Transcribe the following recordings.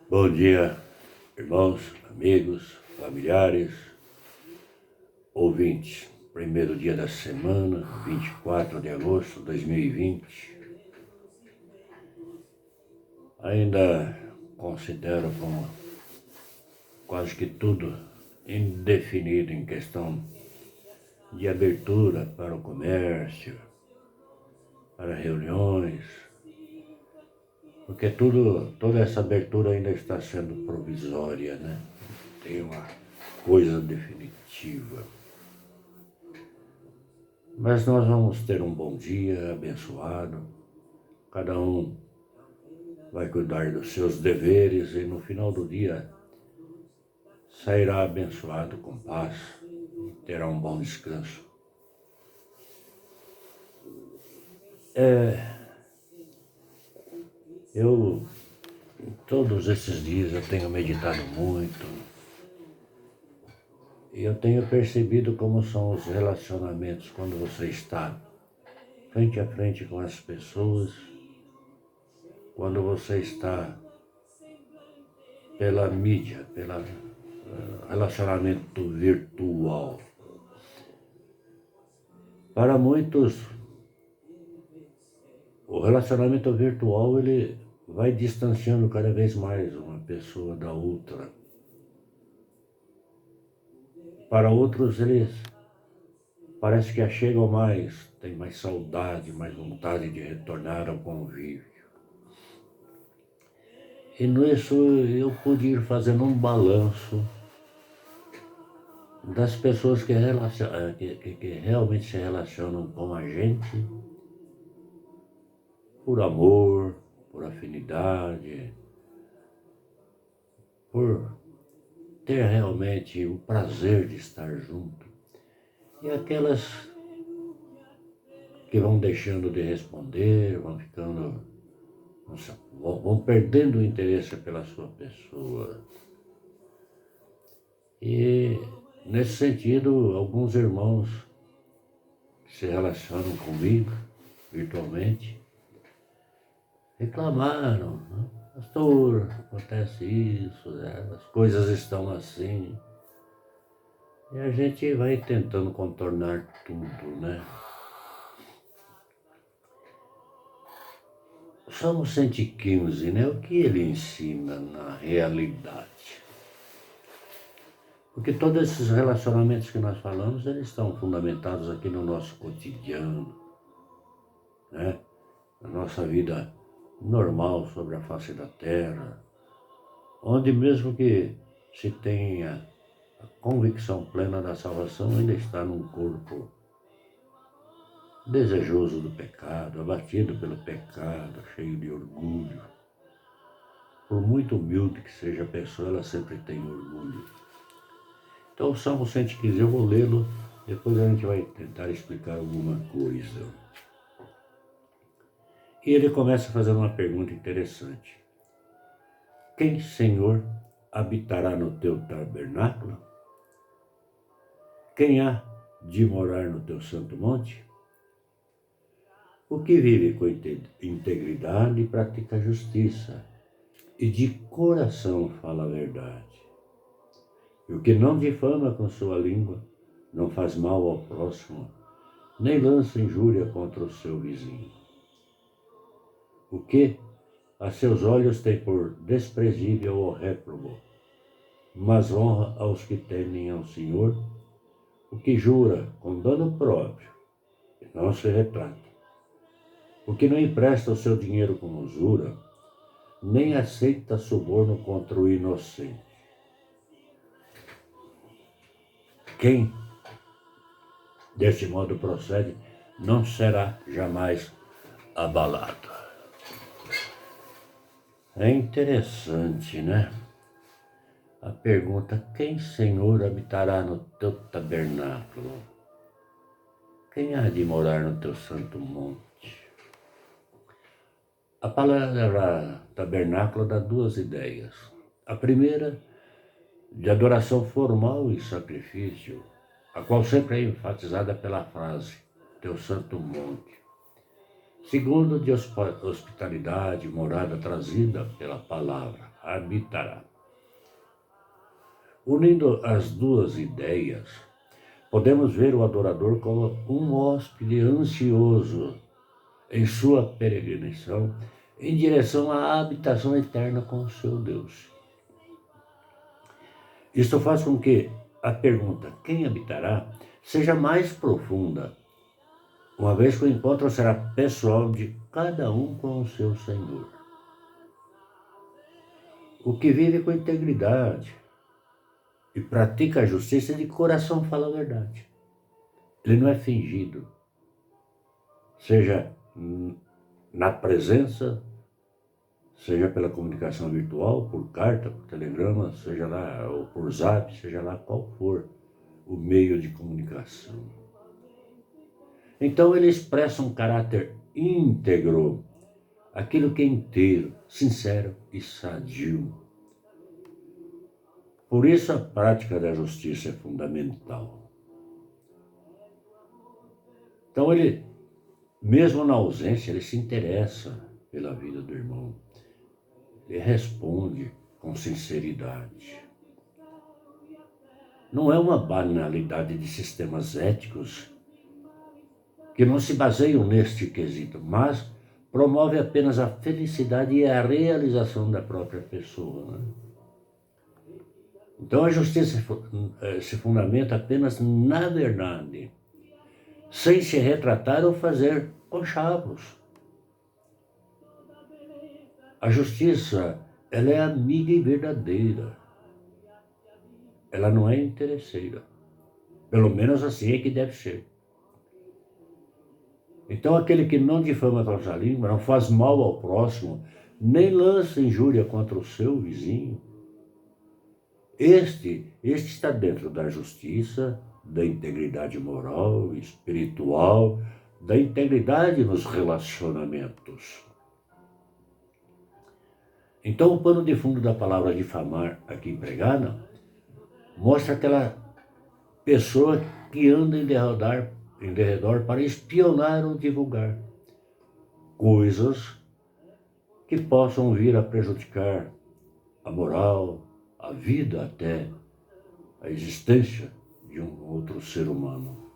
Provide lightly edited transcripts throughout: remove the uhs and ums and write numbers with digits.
Bom dia, irmãos, amigos, familiares, ouvintes. Primeiro dia da semana, 24 de agosto de 2020. Ainda considero como quase que tudo indefinido em questão de abertura para o comércio, para reuniões, porque toda essa abertura ainda está sendo provisória, né? Tem uma coisa definitiva. Mas nós vamos ter um bom dia abençoado, cada um vai cuidar dos seus deveres e no final do dia sairá abençoado com paz, terá um bom descanso. Todos esses dias eu tenho meditado muito e eu tenho percebido como são os relacionamentos quando você está frente a frente com as pessoas, quando você está pela mídia, pelo relacionamento virtual. Para muitos, o relacionamento virtual ele vai distanciando cada vez mais uma pessoa da outra. Para outros, eles parece que a chegam mais, têm mais saudade, mais vontade de retornar ao convívio. E nisso eu pude ir fazendo um balanço das pessoas que realmente se relacionam com a gente por amor, por afinidade, por ter realmente o prazer de estar junto. E aquelas que vão deixando de responder, vão ficando, vão perdendo o interesse pela sua pessoa. E nesse sentido, alguns irmãos que se relacionam comigo virtualmente reclamaram, né? Pastor, acontece isso, né? As coisas estão assim. E a gente vai tentando contornar tudo, né? Salmo 115, né? O que ele ensina na realidade? Porque todos esses relacionamentos que nós falamos, eles estão fundamentados aqui no nosso cotidiano, né? Na nossa vida normal sobre a face da terra, onde mesmo que se tenha a convicção plena da salvação, ainda está num corpo desejoso do pecado, abatido pelo pecado, cheio de orgulho. Por muito humilde que seja a pessoa, ela sempre tem orgulho. Então o Salmo 115, eu vou lê-lo, depois a gente vai tentar explicar alguma coisa. E ele começa fazendo uma pergunta interessante. Quem, Senhor, habitará no teu tabernáculo? Quem há de morar no teu santo monte? O que vive com integridade e pratica justiça, e de coração fala a verdade. E o que não difama com sua língua, não faz mal ao próximo, nem lança injúria contra o seu vizinho. O que a seus olhos tem por desprezível ou réprobo, mas honra aos que temem ao Senhor, o que jura com dano próprio e não se retrata, o que não empresta o seu dinheiro com usura, nem aceita suborno contra o inocente. Quem deste modo procede não será jamais abalado. É interessante, né? A pergunta, quem, Senhor, habitará no teu tabernáculo? Quem há de morar no teu santo monte? A palavra tabernáculo dá duas ideias. A primeira, de adoração formal e sacrifício, a qual sempre é enfatizada pela frase, teu santo monte. segundo de hospitalidade, morada trazida pela palavra, habitará. Unindo as duas ideias, podemos ver o adorador como um hóspede ansioso em sua peregrinação em direção à habitação eterna com o seu Deus. Isto faz com que a pergunta "quem habitará?" seja mais profunda, uma vez que o encontro será pessoal de cada um com o seu Senhor. O que vive com integridade e pratica a justiça de coração fala a verdade. Ele não é fingido, seja na presença, seja pela comunicação virtual, por carta, por telegrama, seja lá, ou por zap, seja lá qual for o meio de comunicação. Então ele expressa um caráter íntegro, aquilo que é inteiro, sincero e sadio. Por isso a prática da justiça é fundamental. Então ele, mesmo na ausência, ele se interessa pela vida do irmão. Ele responde com sinceridade. Não é uma banalidade de sistemas éticos que não se baseiam neste quesito, mas promove apenas a felicidade e a realização da própria pessoa. Então a justiça se fundamenta apenas na verdade, sem se retratar ou fazer conchavos. A justiça, ela é amiga e verdadeira. Ela não é interesseira. Pelo menos assim é que deve ser. Então aquele que não difama com a sua língua, não faz mal ao próximo, nem lança injúria contra o seu vizinho, este está dentro da justiça, da integridade moral, espiritual, da integridade nos relacionamentos. Então o pano de fundo da palavra difamar aqui empregada mostra aquela pessoa que anda em derredor para espionar ou divulgar coisas que possam vir a prejudicar a moral, a vida até, a existência de um outro ser humano.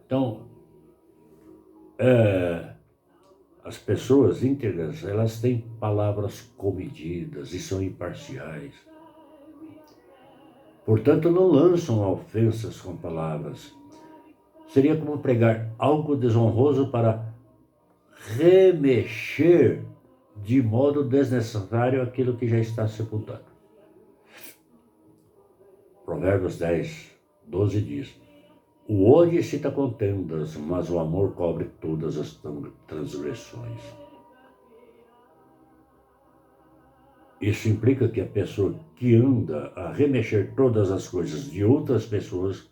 Então, as pessoas íntegras, elas têm palavras comedidas e são imparciais. Portanto, não lançam ofensas com palavras. Seria como pregar algo desonroso para remexer de modo desnecessário aquilo que já está sepultado. Provérbios 10, 12 diz: o ódio excita contendas, mas o amor cobre todas as transgressões. Isso implica que a pessoa que anda a remexer todas as coisas de outras pessoas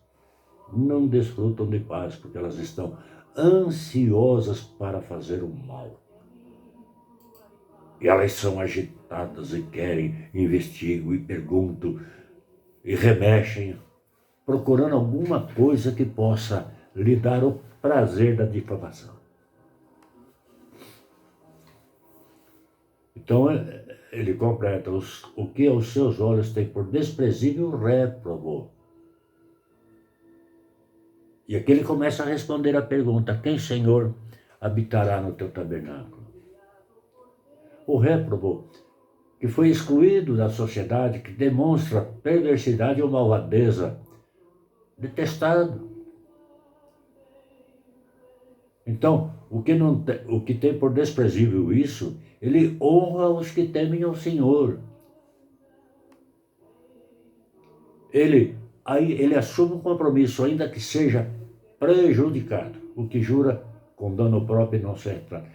não desfrutam de paz, porque elas estão ansiosas para fazer o mal. E elas são agitadas e querem, investigam e perguntam e remexem, procurando alguma coisa que possa lhe dar o prazer da difamação. Então ele completa: o que aos seus olhos tem por desprezível, réprobo. E aqui ele começa a responder a pergunta: quem, Senhor, habitará no teu tabernáculo? O réprobo, que foi excluído da sociedade, que demonstra perversidade ou malvadeza, detestado. Então, o que tem por desprezível isso, ele honra os que temem ao Senhor. Ele assume um compromisso, ainda que seja prejudicado. O que jura com dano próprio não se retrata.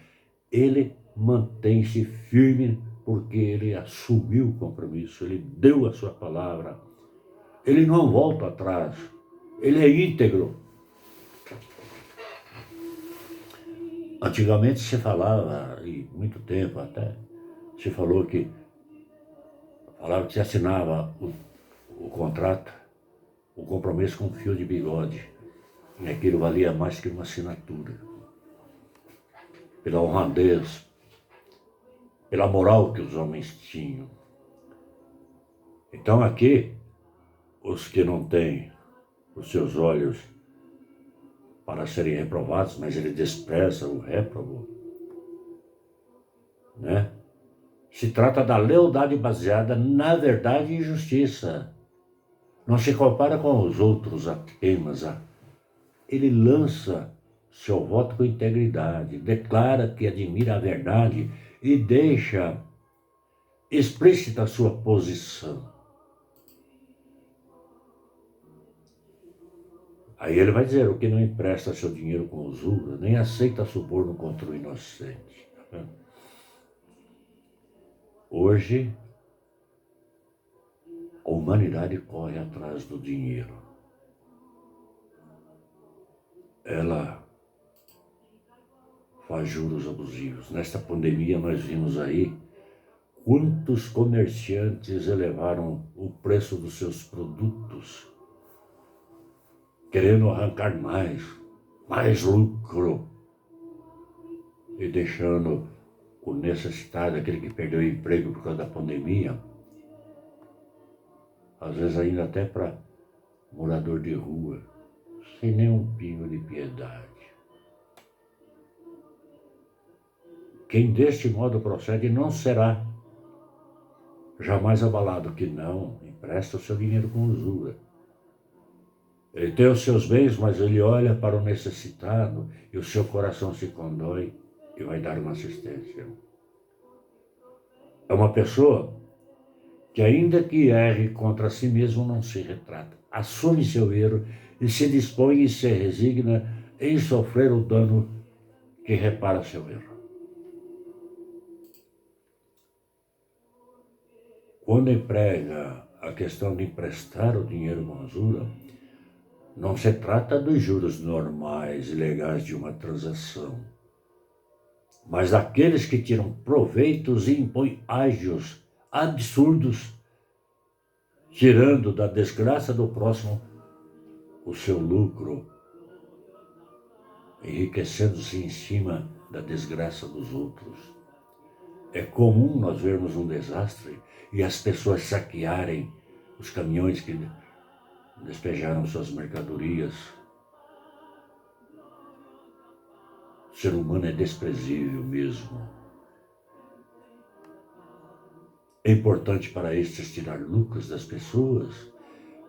Ele mantém-se firme porque ele assumiu o compromisso, ele deu a sua palavra, ele não volta atrás, ele é íntegro. Antigamente se falava, e muito tempo até, se falava que se assinava o contrato, o compromisso com um fio de bigode. E aquilo valia mais que uma assinatura. Pela honradez, pela moral que os homens tinham. Então aqui, os que não têm os seus olhos para serem reprovados, mas ele despreza o réprobo, né? Se trata da lealdade baseada na verdade e justiça. Não se compara com os outros apenas. Ele lança seu voto com integridade, declara que admira a verdade e deixa explícita a sua posição. Aí ele vai dizer: o que não empresta seu dinheiro com usura, nem aceita suborno contra o inocente. Hoje, a humanidade corre atrás do dinheiro. Ela faz juros abusivos. Nesta pandemia nós vimos aí quantos comerciantes elevaram o preço dos seus produtos, querendo arrancar mais lucro, e deixando o necessitado, aquele que perdeu o emprego por causa da pandemia, às vezes ainda até para morador de rua, sem nenhum pingo de piedade. Quem deste modo procede não será jamais abalado, que não empresta o seu dinheiro com usura. Ele tem os seus bens, mas ele olha para o necessitado e o seu coração se condói e vai dar uma assistência. É uma pessoa que, ainda que erre contra si mesmo, não se retrata, assume seu erro e se dispõe e se resigna em sofrer o dano que repara seu erro. Quando emprega a questão de emprestar o dinheiro com usura, não se trata dos juros normais e legais de uma transação, mas daqueles que tiram proveitos e impõem ágios absurdos, tirando da desgraça do próximo o seu lucro, enriquecendo-se em cima da desgraça dos outros. É comum nós vermos um desastre e as pessoas saquearem os caminhões que despejaram suas mercadorias. O ser humano é desprezível mesmo. É importante para estes tirar lucros das pessoas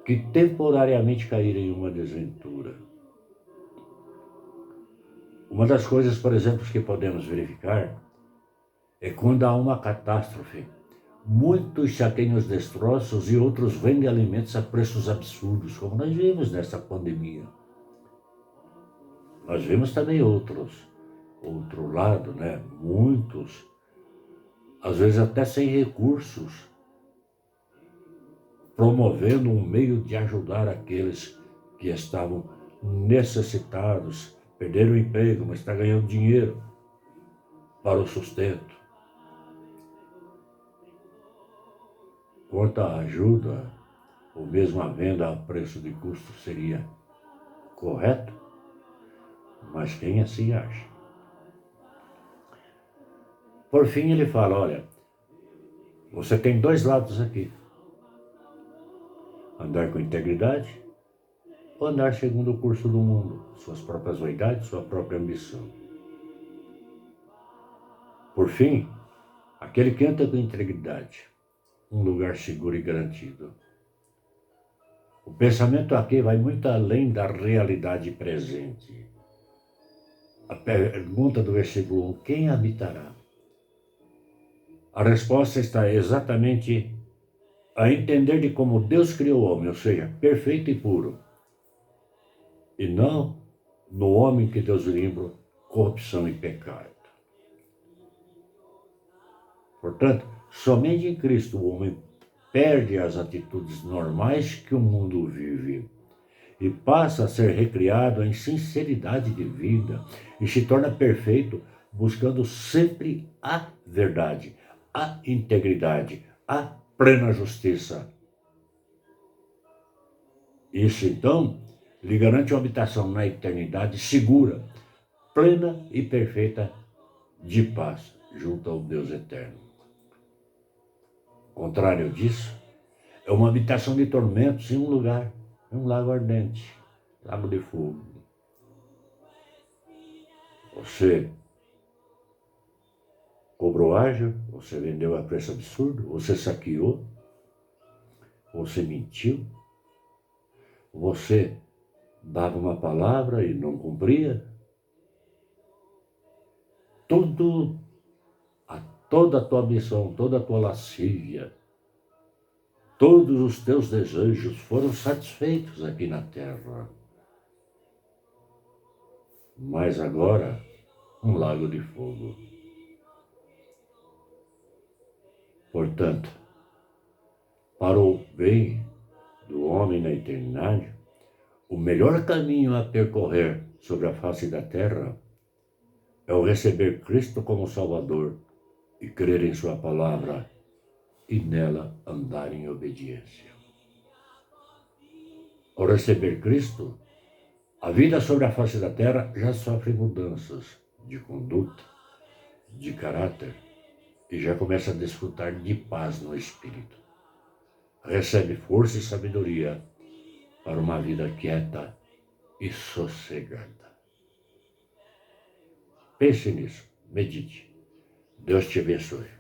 que temporariamente caírem em uma desventura. Uma das coisas, por exemplo, que podemos verificar é quando há uma catástrofe. Muitos saqueiam os destroços e outros vendem alimentos a preços absurdos, como nós vimos nessa pandemia. Nós vimos também outro lado, né? Muitos, às vezes até sem recursos, promovendo um meio de ajudar aqueles que estavam necessitados, perderam o emprego, mas estão ganhando dinheiro para o sustento. Quanto à ajuda, ou mesmo a venda a preço de custo, seria correto, mas quem assim acha? Por fim, ele fala: olha, você tem dois lados aqui: andar com integridade ou andar segundo o curso do mundo, suas próprias vaidades, sua própria ambição. Por fim, aquele que anda com integridade, um lugar seguro e garantido. O pensamento aqui vai muito além da realidade presente. A pergunta do versículo 1, quem habitará? A resposta está exatamente a entender de como Deus criou o homem, ou seja, perfeito e puro, e não no homem que Deus livra corrupção e pecado. Portanto, somente em Cristo o homem perde as atitudes normais que o mundo vive e passa a ser recriado em sinceridade de vida e se torna perfeito, buscando sempre a verdade, a integridade, a plena justiça. Isso, então, lhe garante uma habitação na eternidade segura, plena e perfeita de paz junto ao Deus eterno. Ao contrário disso, é uma habitação de tormentos em um lugar, em um lago ardente, lago de fogo. Você cobrou ágio, você vendeu a preço absurdo, você saqueou, você mentiu, você dava uma palavra e não cumpria. Toda a tua ambição, toda a tua lascívia, todos os teus desejos foram satisfeitos aqui na terra. Mas agora, um lago de fogo. Portanto, para o bem do homem na eternidade, o melhor caminho a percorrer sobre a face da terra é o receber Cristo como Salvador e crer em sua palavra e nela andar em obediência. Ao receber Cristo, a vida sobre a face da terra já sofre mudanças de conduta, de caráter e já começa a desfrutar de paz no espírito. Recebe força e sabedoria para uma vida quieta e sossegada. Pense nisso, medite. Deus te abençoe.